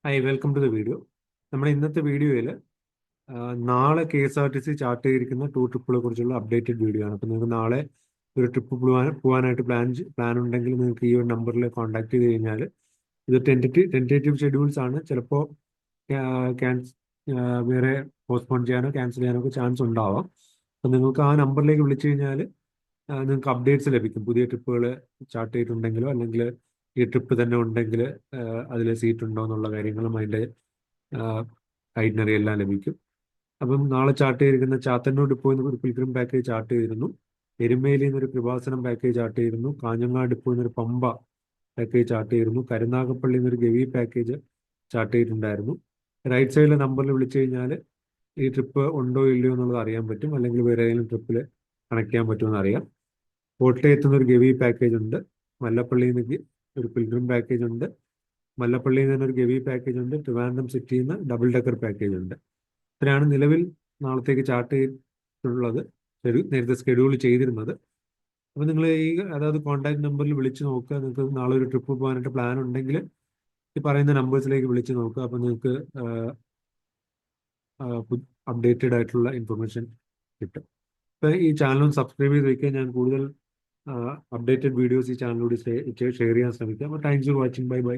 Hi welcome to the video. നമ്മുടെ ഇന്നത്തെ വീഡിയോയിൽ നാളെ KSRTC ചാർട്ട് ചെയ്തിരിക്കുന്ന ട്രിപ്പുകളെ കുറിച്ചുള്ള അപ്ഡേറ്റഡ് വീഡിയോ ആണ്. അപ്പോൾ നിങ്ങൾക്ക് നാളെ ഒരു ട്രിപ്പ് പോകാനായിട്ട് പ്ലാൻ ഉണ്ടെങ്കിൽ നിങ്ങൾക്ക് ഈ ഒരു നമ്പറിൽ കോൺടാക്ട് ചെയ്ത് കഴിഞ്ഞാൽ ഇത് ടെൻറ്റേറ്റീവ് ഷെഡ്യൂൾസ് ആണ്. ചിലപ്പോൾ വേറെ പോസ്റ്റ്പോൺ ചെയ്യാനോ ക്യാൻസൽ ചെയ്യാനോ ഒക്കെ ചാൻസ് ഉണ്ടാവാം. അപ്പോൾ നിങ്ങൾക്ക് ആ നമ്പറിലേക്ക് വിളിച്ചു കഴിഞ്ഞാൽ നിങ്ങൾക്ക് അപ്ഡേറ്റ്സ് ലഭിക്കും. പുതിയ ട്രിപ്പുകൾ ചാർട്ട് ചെയ്തിട്ടുണ്ടെങ്കിലോ അല്ലെങ്കിൽ ഈ ട്രിപ്പ് തന്നെ ഉണ്ടെങ്കിൽ അതിൽ സീറ്റ് ഉണ്ടോ എന്നുള്ള കാര്യങ്ങളും അതിൻ്റെ ഐറ്റിനറി എല്ലാം ലഭിക്കും. അപ്പം നാളെ ചാർട്ട് ചെയ്തിരിക്കുന്ന ചാത്തന്നൂർ ഡിപ്പോ എന്നൊരു പിൽഗ്രിം പാക്കേജ് ചാർട്ട് ചെയ്തിരുന്നു. എരുമേലി എന്നൊരു കൃപാസനം പാക്കേജ് ചാർട്ട് ചെയ്തിരുന്നു. കാഞ്ഞങ്ങാട് ഡിപ്പോ എന്നൊരു പമ്പ പാക്കേജ് ചാർട്ട് ചെയ്തിരുന്നു. കരുനാഗപ്പള്ളി എന്നൊരു ഗവി പാക്കേജ് ചാർട്ട് ചെയ്തിട്ടുണ്ടായിരുന്നു. റൈറ്റ് സൈഡിലെ നമ്പറിൽ വിളിച്ചു കഴിഞ്ഞാൽ ഈ ട്രിപ്പ് ഉണ്ടോ ഇല്ലയോ എന്നുള്ളത് അറിയാൻ പറ്റും, അല്ലെങ്കിൽ വേറെ ഏതെങ്കിലും ട്രിപ്പിൽ കണക്ട് ചെയ്യാൻ പറ്റുമെന്ന് അറിയാം. കോട്ടയത്ത് നിന്നൊരു ഗവി പാക്കേജ് ഉണ്ട്. മല്ലപ്പള്ളിയിൽ നിന്ന് ഒരു പിൽഗ്രിം പാക്കേജ് ഉണ്ട്. മല്ലപ്പള്ളിയിൽ നിന്ന് ഒരു ഗവി പാക്കേജ് ഉണ്ട്. ട്രിവാൻഡ്രം സിറ്റിയിൽ നിന്ന് ഡബിൾ ഡെക്കർ പാക്കേജ് ഉണ്ട്. ഇത്രയാണ് നിലവിൽ നാളത്തേക്ക് ചാർട്ട് ചെയ്തിട്ടുള്ളത്, നേരത്തെ ഷെഡ്യൂൾ ചെയ്തിരുന്നത്. അപ്പോൾ നിങ്ങൾ അതായത് കോൺടാക്ട് നമ്പറിൽ വിളിച്ച് നോക്കുക. നിങ്ങൾക്ക് നാളെ ഒരു ട്രിപ്പ് പോകാനായിട്ട് പ്ലാൻ ഉണ്ടെങ്കിൽ ഈ പറയുന്ന നമ്പേഴ്സിലേക്ക് വിളിച്ച് നോക്കുക. അപ്പോൾ നിങ്ങൾക്ക് അപ്ഡേറ്റഡ് ആയിട്ടുള്ള ഇൻഫർമേഷൻ കിട്ടും. ഇപ്പോൾ ഈ ചാനലും സബ്സ്ക്രൈബ് ചെയ്ത് വയ്ക്കുക. ഞാൻ കൂടുതൽ അപ്ഡേറ്റഡ് വീഡിയോസ് ഈ ചാനലിലൂടെ ഷെയർ ചെയ്യാൻ ശ്രമിക്കാം. അപ്പോൾ thanks for watching. Bye bye.